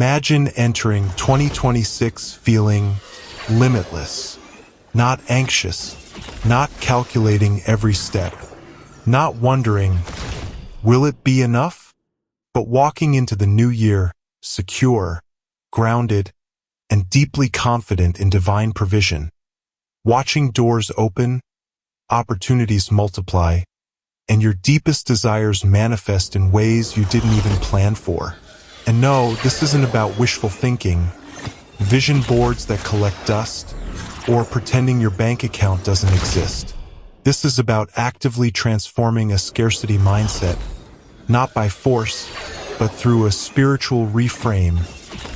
Imagine entering 2026 feeling limitless, not anxious, not calculating every step, not wondering, will it be enough? But walking into the new year, secure, grounded, and deeply confident in divine provision. Watching doors open, opportunities multiply, and your deepest desires manifest in ways you didn't even plan for. And no, this isn't about wishful thinking, vision boards that collect dust, or pretending your bank account doesn't exist. This is about actively transforming a scarcity mindset, not by force, but through a spiritual reframe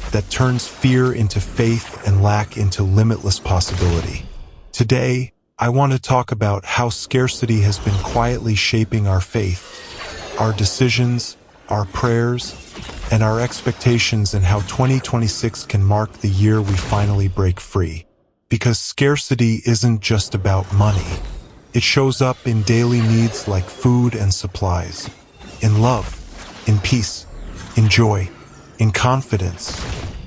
that turns fear into faith and lack into limitless possibility. Today, I want to talk about how scarcity has been quietly shaping our faith, our decisions, our prayers, and our expectations, and how 2026 can mark the year we finally break free. Because scarcity isn't just about money. It shows up in daily needs like food and supplies, in love, in peace, in joy, in confidence,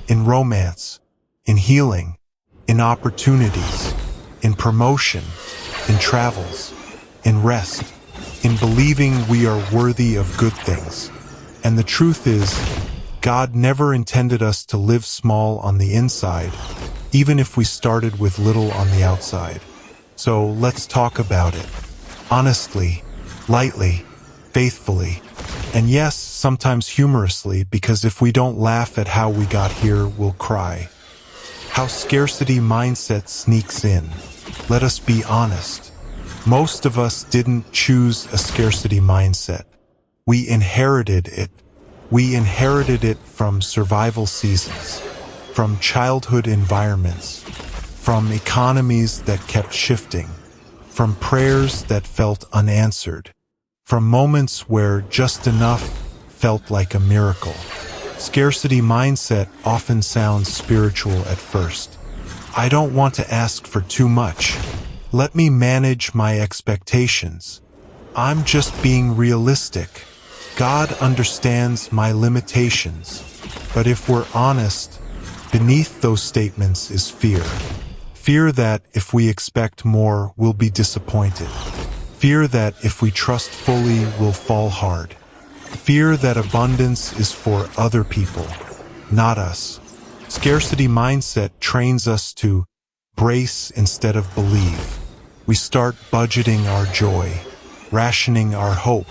in romance, in healing, in opportunities, in promotion, in travels, in rest, in believing we are worthy of good things. And the truth is, God never intended us to live small on the inside, even if we started with little on the outside. So let's talk about it. Honestly, lightly, faithfully, and yes, sometimes humorously, because if we don't laugh at how we got here, we'll cry. How scarcity mindset sneaks in. Let us be honest. Most of us didn't choose a scarcity mindset. We inherited it. We inherited it from survival seasons, from childhood environments, from economies that kept shifting, from prayers that felt unanswered, from moments where just enough felt like a miracle. Scarcity mindset often sounds spiritual at first. I don't want to ask for too much. Let me manage my expectations. I'm just being realistic. God understands my limitations. But if we're honest, beneath those statements is fear. Fear that if we expect more, we'll be disappointed. Fear that if we trust fully, we'll fall hard. Fear that abundance is for other people, not us. Scarcity mindset trains us to brace instead of believe. We start budgeting our joy, rationing our hope,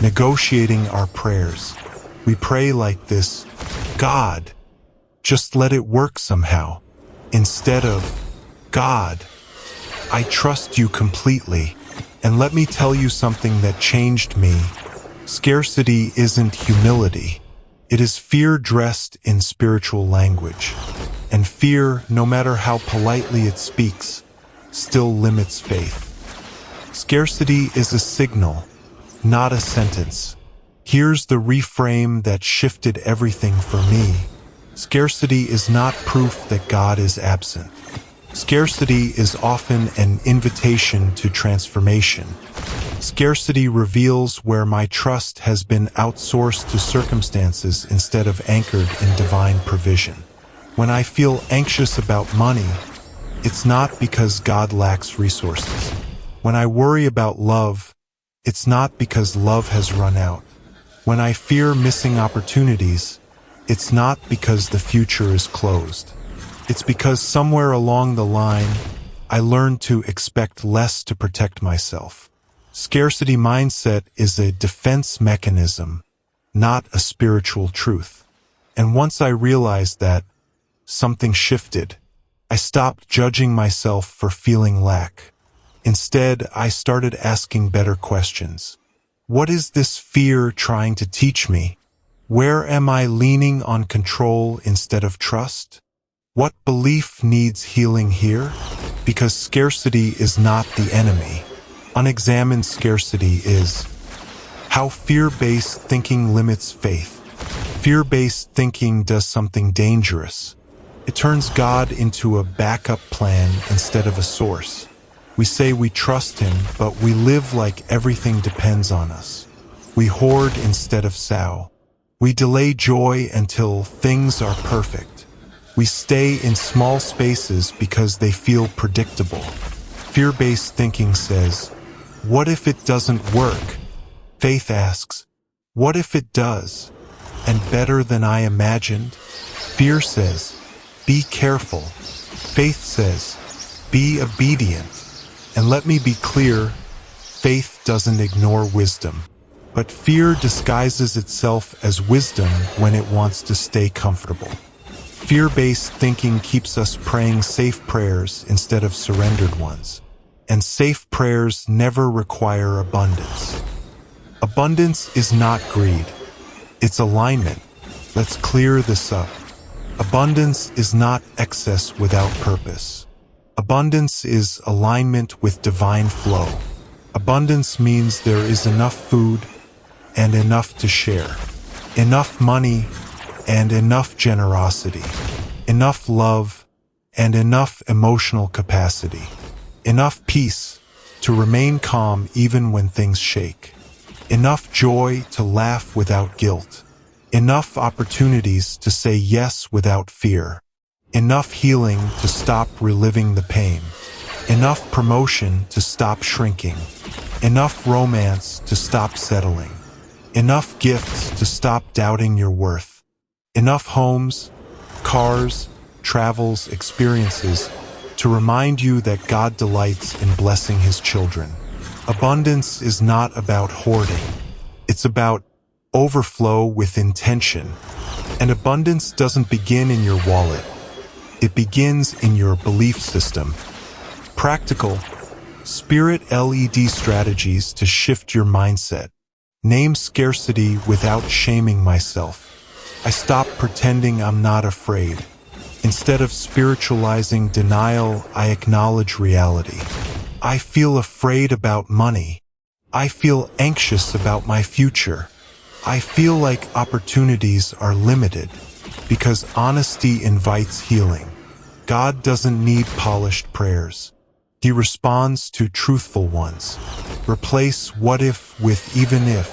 negotiating our prayers. We pray like this, God, just let it work somehow, instead of, God, I trust you completely. And let me tell you something that changed me. Scarcity isn't humility. It is fear dressed in spiritual language. And fear, no matter how politely it speaks, still limits faith. Scarcity is a signal, not a sentence. Here's the reframe that shifted everything for me. Scarcity is not proof that God is absent. Scarcity is often an invitation to transformation. Scarcity reveals where my trust has been outsourced to circumstances instead of anchored in divine provision. When I feel anxious about money, it's not because God lacks resources. When I worry about love, it's not because love has run out. When I fear missing opportunities, it's not because the future is closed. It's because somewhere along the line, I learned to expect less to protect myself. Scarcity mindset is a defense mechanism, not a spiritual truth. And once I realized that, something shifted. I stopped judging myself for feeling lack. Instead, I started asking better questions. What is this fear trying to teach me? Where am I leaning on control instead of trust? What belief needs healing here? Because scarcity is not the enemy. Unexamined scarcity is. How fear-based thinking limits faith. Fear-based thinking does something dangerous. It turns God into a backup plan instead of a source. We say we trust Him, but we live like everything depends on us. We hoard instead of sow. We delay joy until things are perfect. We stay in small spaces because they feel predictable. Fear-based thinking says, "What if it doesn't work?" Faith asks, "What if it does? And better than I imagined?" Fear says, "Be careful." Faith says, "Be obedient." And let me be clear, faith doesn't ignore wisdom. But fear disguises itself as wisdom when it wants to stay comfortable. Fear-based thinking keeps us praying safe prayers instead of surrendered ones. And safe prayers never require abundance. Abundance is not greed. It's alignment. Let's clear this up. Abundance is not excess without purpose. Abundance is alignment with divine flow. Abundance means there is enough food and enough to share, enough money and enough generosity, enough love and enough emotional capacity, enough peace to remain calm even when things shake, enough joy to laugh without guilt, enough opportunities to say yes without fear, enough healing to stop reliving the pain, enough promotion to stop shrinking, enough romance to stop settling, enough gifts to stop doubting your worth, enough homes, cars, travels, experiences to remind you that God delights in blessing His children. Abundance is not about hoarding. It's about overflow with intention. And abundance doesn't begin in your wallet. It begins in your belief system. Practical, spirit LED strategies to shift your mindset. Name scarcity without shaming myself. I stop pretending I'm not afraid. Instead of spiritualizing denial, I acknowledge reality. I feel afraid about money. I feel anxious about my future. I feel like opportunities are limited because honesty invites healing. God doesn't need polished prayers. He responds to truthful ones. Replace what if with even if.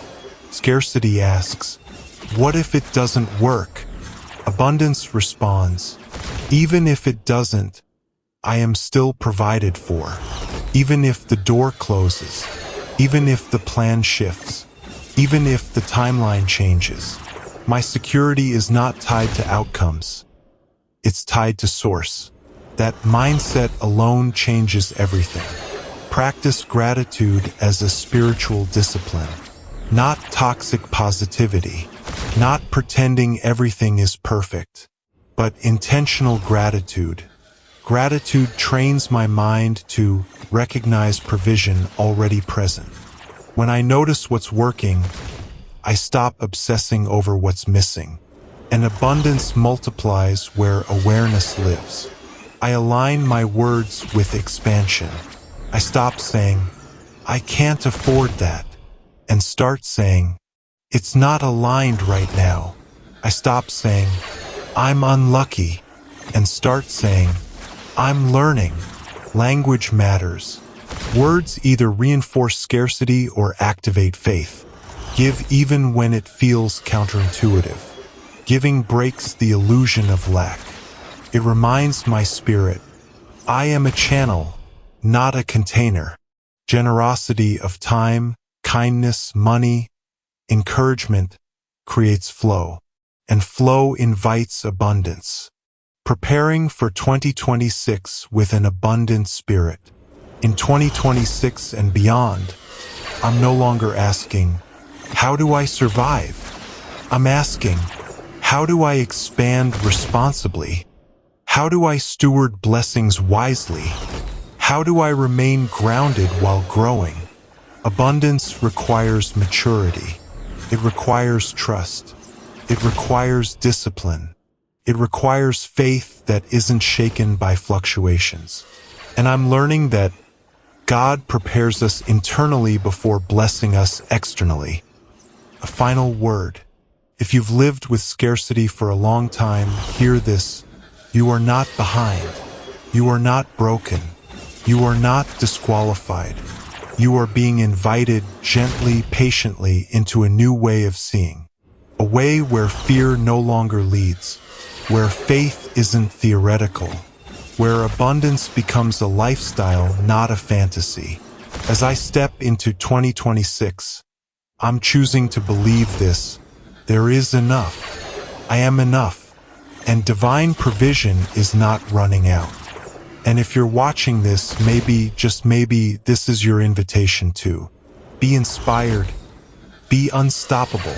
Scarcity asks, what if it doesn't work? Abundance responds, even if it doesn't, I am still provided for. Even if the door closes, even if the plan shifts, even if the timeline changes, my security is not tied to outcomes. It's tied to source. That mindset alone changes everything. Practice gratitude as a spiritual discipline, not toxic positivity, not pretending everything is perfect, but intentional gratitude. Gratitude trains my mind to recognize provision already present. When I notice what's working, I stop obsessing over what's missing. And abundance multiplies where awareness lives. I align my words with expansion. I stop saying, I can't afford that, and start saying, it's not aligned right now. I stop saying, I'm unlucky, and start saying, I'm learning. Language matters. Words either reinforce scarcity or activate faith. Give even when it feels counterintuitive. Giving breaks the illusion of lack. It reminds my spirit, I am a channel, not a container. Generosity of time, kindness, money, encouragement creates flow, and flow invites abundance. Preparing for 2026 with an abundant spirit. In 2026 and beyond, I'm no longer asking, how do I survive? I'm asking, how do I expand responsibly? How do I steward blessings wisely? How do I remain grounded while growing? Abundance requires maturity. It requires trust. It requires discipline. It requires faith that isn't shaken by fluctuations. And I'm learning that God prepares us internally before blessing us externally. A final word. If you've lived with scarcity for a long time, hear this. You are not behind. You are not broken. You are not disqualified. You are being invited gently, patiently into a new way of seeing. A way where fear no longer leads, where faith isn't theoretical, where abundance becomes a lifestyle, not a fantasy. As I step into 2026, I'm choosing to believe this. There is enough. I am enough. And divine provision is not running out. And if you're watching this, maybe, just maybe, this is your invitation to be inspired, be unstoppable,